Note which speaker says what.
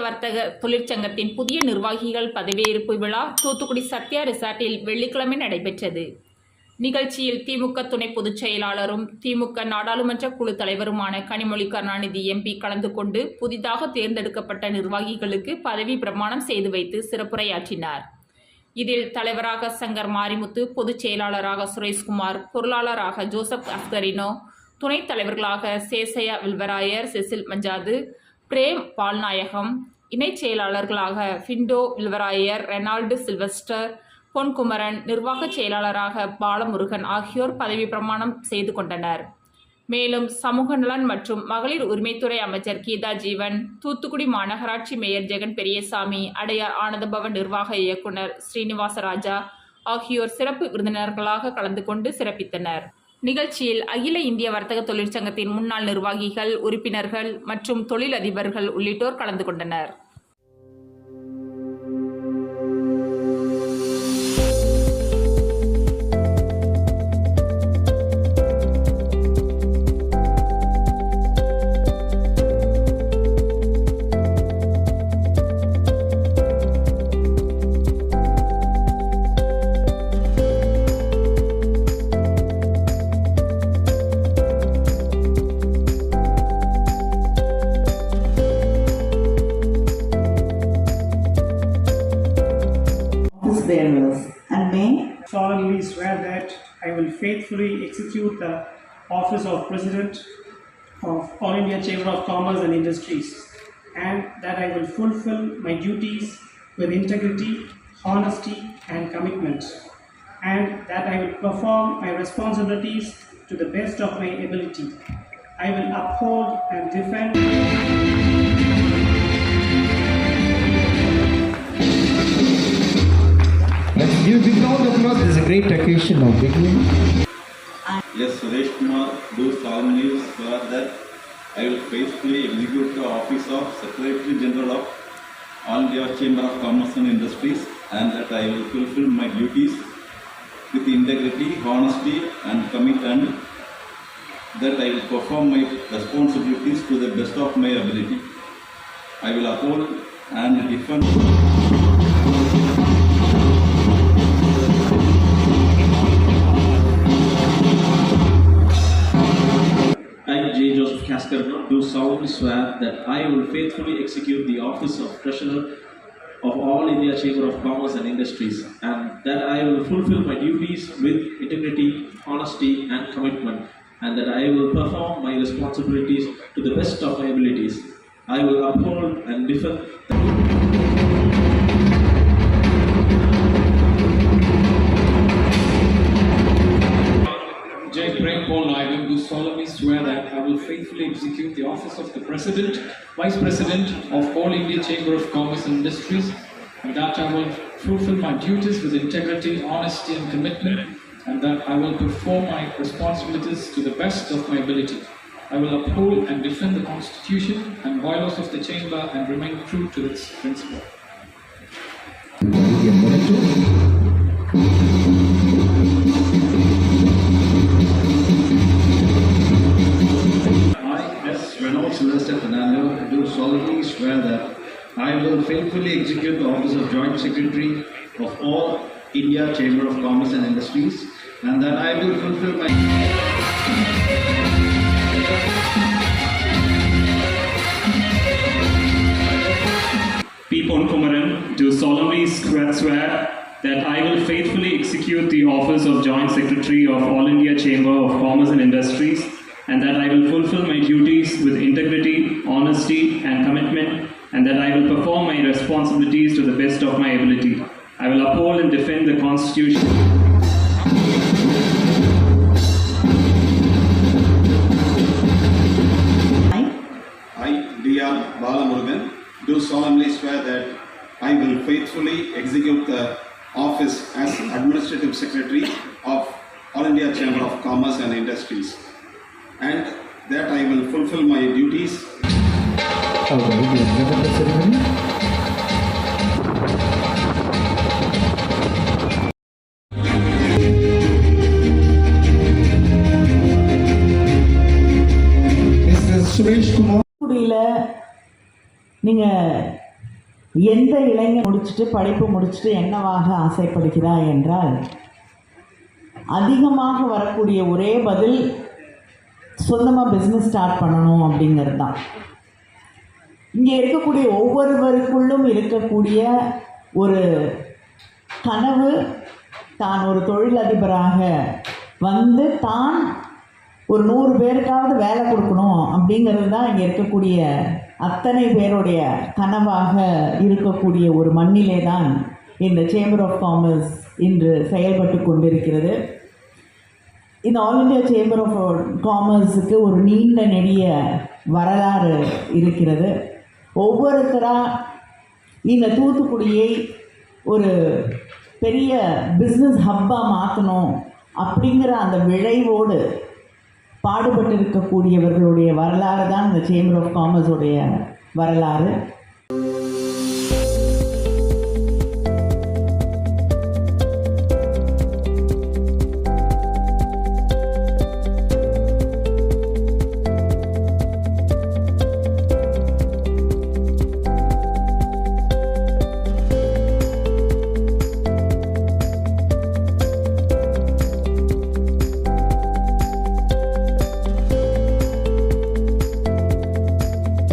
Speaker 1: வர்த்தக தொழிற்சங்கத்தின் புதிய நிர்வாகிகள் பதவியேற்பு விழா தூத்துக்குடி சத்யா ரிசார்ட்டில் வெள்ளிக்கிழமை நடைபெற்றது. நிகழ்ச்சியில் திமுக துணை பொதுச் செயலாளரும் திமுக நாடாளுமன்ற குழு தலைவருமான கனிமொழி கருணாநிதி எம்பி கலந்து கொண்டு புதிதாக தேர்ந்தெடுக்கப்பட்ட நிர்வாகிகளுக்கு பதவி பிரமாணம் செய்து வைத்து சிறப்புரையாற்றினார். இதில் தலைவராக சங்கர் மாரிமுத்து, பொதுச் செயலாளராக சுரேஷ்குமார், பொருளாளராக ஜோசப் அஸ்கரினோ, துணைத் தலைவர்களாக சேசையா வில்வராயர், செசில் மஞ்சாது, பிரேம் பால்நாயகம், இணைச் செயலாளர்களாக பிண்டோ வில்வராயர், ரெனால்டு சில்வஸ்டர், பொன்குமரன், நிர்வாக செயலாளராக பாலமுருகன் ஆகியோர் பதவி பிரமாணம் செய்து கொண்டனர். மேலும் சமூக நலன் மற்றும் மகளிர் உரிமைத்துறை அமைச்சர் கீதா ஜீவன், தூத்துக்குடி மாநகராட்சி மேயர் ஜெகன் பெரியசாமி, அடையார் ஆனந்தபவன் நிர்வாக இயக்குனர் ஸ்ரீனிவாசராஜா ஆகியோர் சிறப்பு விருந்தினர்களாக கலந்து கொண்டு சிறப்பித்தனர். நிகழ்ச்சியில் அகில இந்திய வர்த்தக தொழிற்சங்கத்தின் முன்னாள் நிர்வாகிகள், உறுப்பினர்கள் மற்றும் தொழிலதிபர்கள் உள்ளிட்டோர் கலந்து கொண்டனர்.
Speaker 2: And may
Speaker 3: solemnly swear that I will faithfully execute the office of President of All India Chamber of Commerce and Industries, and that I will fulfill my duties with integrity, honesty and commitment, and that I will perform my responsibilities to the best of my ability. I will uphold and defend
Speaker 4: Let's give a big round of applause. This is a great occasion of beginning.
Speaker 5: Yes, Suresh Kumar, do solemnly swear that I will faithfully execute the office of Secretary General of All India Chamber of Commerce and Industries, and that I will fulfill my duties with integrity, honesty and commitment, that I will perform my responsibilities to the best of my ability. I will uphold and defend
Speaker 6: Joseph Cascarno, do solemnly swear that I will faithfully execute the office of Treasurer of All India Chamber of Commerce and Industries, and that I will fulfill my duties with integrity, honesty and commitment, and that I will perform my responsibilities to the best of my abilities. I will uphold and defend
Speaker 7: do solemnly swear that I will faithfully execute the office of the President, Vice President of All India Chamber of Commerce and Industries, and that I will fulfill my duties with integrity, honesty and commitment, and that I will perform my responsibilities to the best of my ability. I will uphold and defend the Constitution and bylaws of the Chamber and remain true to its principle.
Speaker 6: Sylvester Fernando, do solemnly swear that I will faithfully execute the office of Joint Secretary of All India Chamber of Commerce and Industries, and that I will fulfill my
Speaker 3: P. Ponkumaran, do solemnly swear that I will faithfully execute the office of Joint Secretary of All India Chamber of Commerce and Industries, and that I will fulfill my duties with integrity, honesty and commitment, and that I will perform my responsibilities to the best of my ability. I will uphold and defend the Constitution.
Speaker 5: I, D.R. Balamurugan, do solemnly swear that I will faithfully execute the office as Administrative Secretary of All India Chamber of Commerce and Industries, and that I will fulfill my duties.
Speaker 2: நீங்கள் எந்த இளைஞர் படிப்பு முடிச்சுட்டு என்னவாக ஆசைப்படுகிறாய் என்றால், அதிகமாக வரக்கூடிய ஒரே பதில் சொந்தமாக பிஸ்னஸ் ஸ்டார்ட் பண்ணணும் அப்படிங்கிறது தான். இங்கே இருக்கக்கூடிய ஒவ்வொருவருக்குள்ளும் இருக்கக்கூடிய ஒரு கனவு, தான் ஒரு தொழிலதிபராக வந்து தான் ஒரு 100 பேருக்காவது வேலை கொடுக்கணும் அப்படிங்கிறது தான் இங்கே இருக்கக்கூடிய அத்தனை பேருடைய கனவாக இருக்கக்கூடிய ஒரு மண்ணிலே தான் இந்த சேம்பர் ஆஃப் காமர்ஸ் இன்று செயல்பட்டு கொண்டிருக்கிறது. இந்த ஆல் இண்டியா சேம்பர் ஆஃப் காமர்ஸுக்கு ஒரு நீண்ட நெடிய வரலாறு இருக்கிறது. ஒவ்வொருத்தராக இந்த தூத்துக்குடியை ஒரு பெரிய பிஸ்னஸ் ஹப்பாக மாற்றணும் அப்படிங்கிற அந்த விளைவோடு பாடுபட்டு இருக்கக்கூடியவர்களுடைய வரலாறு தான் இந்த சேம்பர் ஆஃப் காமர்ஸுடைய வரலாறு.